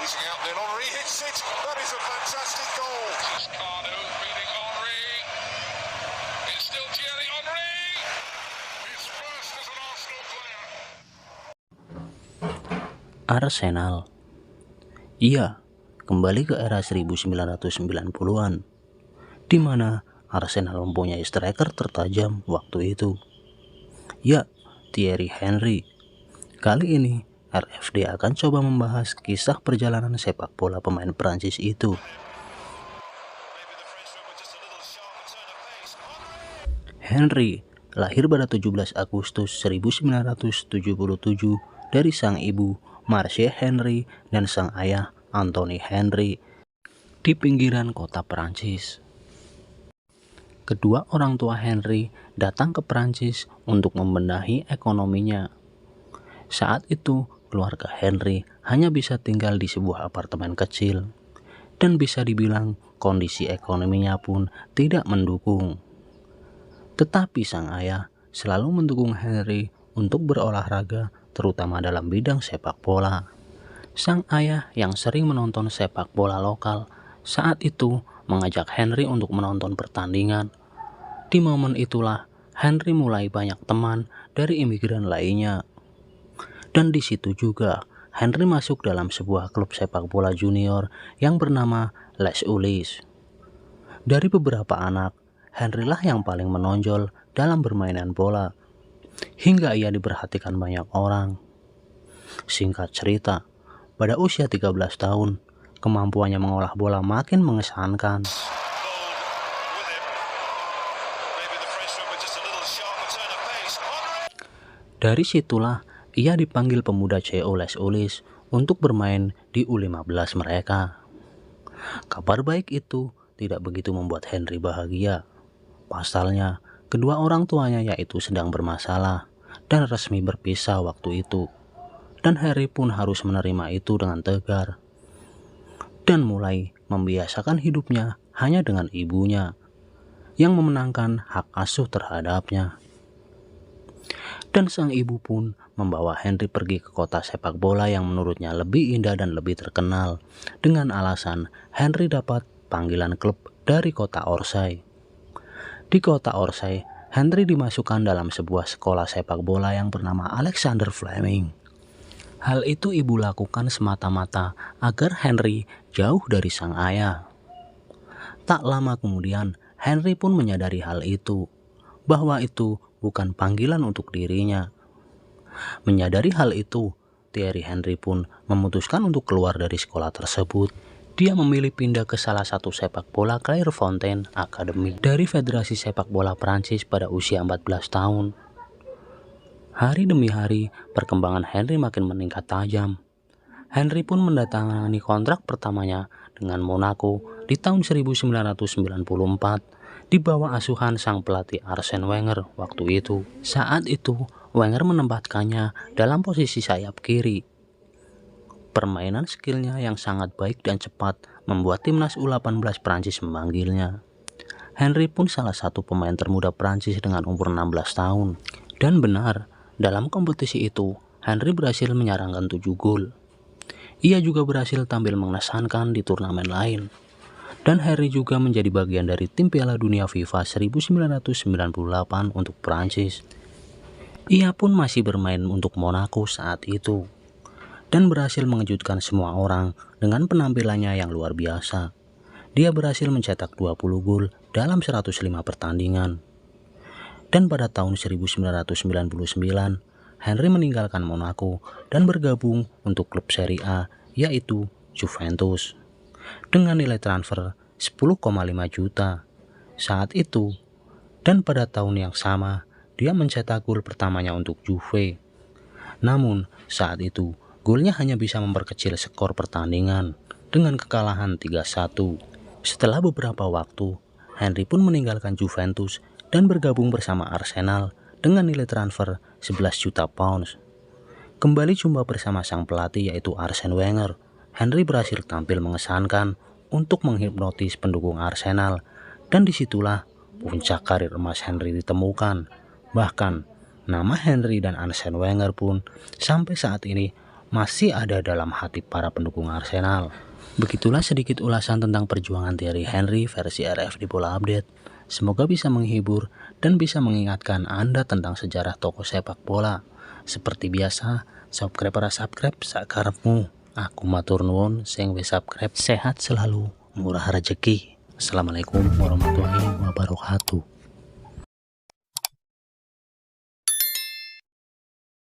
Squeezing out, then Henry hits it. That is a fantastic goal. Cardo beating Henry. It's still Thierry Henry. His first as an Arsenal player. Arsenal. Iya, kembali ke era 1990-an, di mana Arsenal mempunyai striker tertajam waktu itu. Ya, Thierry Henry. Kali ini RFD akan coba membahas kisah perjalanan sepak bola pemain Prancis itu. Henry lahir pada 17 Agustus 1977 dari sang ibu Marche Henry dan sang ayah Anthony Henry di pinggiran kota Prancis. Kedua orang tua Henry datang ke Prancis untuk membenahi ekonominya. Saat itu, keluarga Henry hanya bisa tinggal di sebuah apartemen kecil, dan bisa dibilang kondisi ekonominya pun tidak mendukung. Tetapi sang ayah selalu mendukung Henry untuk berolahraga, terutama dalam bidang sepak bola. Sang ayah yang sering menonton sepak bola lokal saat itu mengajak Henry untuk menonton pertandingan. Di momen itulah Henry mulai banyak teman dari imigran lainnya. Dan di situ juga Henry masuk dalam sebuah klub sepak bola junior yang bernama Les Ulis. Dari beberapa anak, Henry lah yang paling menonjol dalam bermainan bola, hingga ia diperhatikan banyak orang. Singkat cerita, pada usia 13 tahun, kemampuannya mengolah bola makin mengesankan. Dari situlah ia dipanggil pemuda CO Les Ulis untuk bermain di U15 mereka. Kabar baik itu tidak begitu membuat Henry bahagia. Pasalnya, kedua orang tuanya yaitu sedang bermasalah dan resmi berpisah waktu itu. Dan Henry pun harus menerima itu dengan tegar. Dan mulai membiasakan hidupnya hanya dengan ibunya, yang memenangkan hak asuh terhadapnya. Dan sang ibu pun membawa Henry pergi ke kota sepak bola yang menurutnya lebih indah dan lebih terkenal, dengan alasan Henry dapat panggilan klub dari kota Orsay. Di kota Orsay, Henry dimasukkan dalam sebuah sekolah sepak bola yang bernama Alexander Fleming. Hal itu ibu lakukan semata-mata agar Henry jauh dari sang ayah. Tak lama kemudian, Henry pun menyadari hal itu, bahwa itu bukan panggilan untuk dirinya. Menyadari hal itu, Thierry Henry pun memutuskan untuk keluar dari sekolah tersebut. Dia memilih pindah ke salah satu sepak bola Clairefontaine Academy dari Federasi Sepak Bola Prancis pada usia 14 tahun. Hari demi hari, perkembangan Henry makin meningkat tajam. Henry pun mendatangani kontrak pertamanya dengan Monaco di tahun 1994 di bawah asuhan sang pelatih Arsene Wenger waktu itu. Saat itu, Wenger menempatkannya dalam posisi sayap kiri. Permainan skillnya yang sangat baik dan cepat membuat timnas U18 Prancis memanggilnya. Henry pun salah satu pemain termuda Prancis dengan umur 16 tahun. Dan benar, dalam kompetisi itu, Henry berhasil menyarangkan 7 gol. Ia juga berhasil tampil mengesankan di turnamen lain. Dan Henry juga menjadi bagian dari tim Piala Dunia FIFA 1998 untuk Prancis. Ia pun masih bermain untuk Monaco saat itu, dan berhasil mengejutkan semua orang dengan penampilannya yang luar biasa. Dia berhasil mencetak 20 gol dalam 105 pertandingan. Dan pada tahun 1999, Henry meninggalkan Monaco dan bergabung untuk klub Serie A, yaitu Juventus, dengan nilai transfer 10,5 juta saat itu. Dan pada tahun yang sama, dia mencetak gol pertamanya untuk Juve. Namun, saat itu, golnya hanya bisa memperkecil skor pertandingan dengan kekalahan 3-1. Setelah beberapa waktu, Henry pun meninggalkan Juventus dan bergabung bersama Arsenal dengan nilai transfer 11 juta pounds. Kembali jumpa bersama sang pelatih yaitu Arsene Wenger, Henry berhasil tampil mengesankan untuk menghipnotis pendukung Arsenal, dan disitulah puncak karir emas Henry ditemukan. Bahkan, nama Henry dan Arsene Wenger pun sampai saat ini masih ada dalam hati para pendukung Arsenal. Begitulah sedikit ulasan tentang perjuangan Thierry Henry versi RF di Bola Update. Semoga bisa menghibur dan bisa mengingatkan Anda tentang sejarah tokoh sepak bola. Seperti biasa, subscribe sakarepmu. Aku matur nuwun sing wis subscribe. Sehat selalu, murah rezeki. Assalamualaikum warahmatullahi wabarakatuh.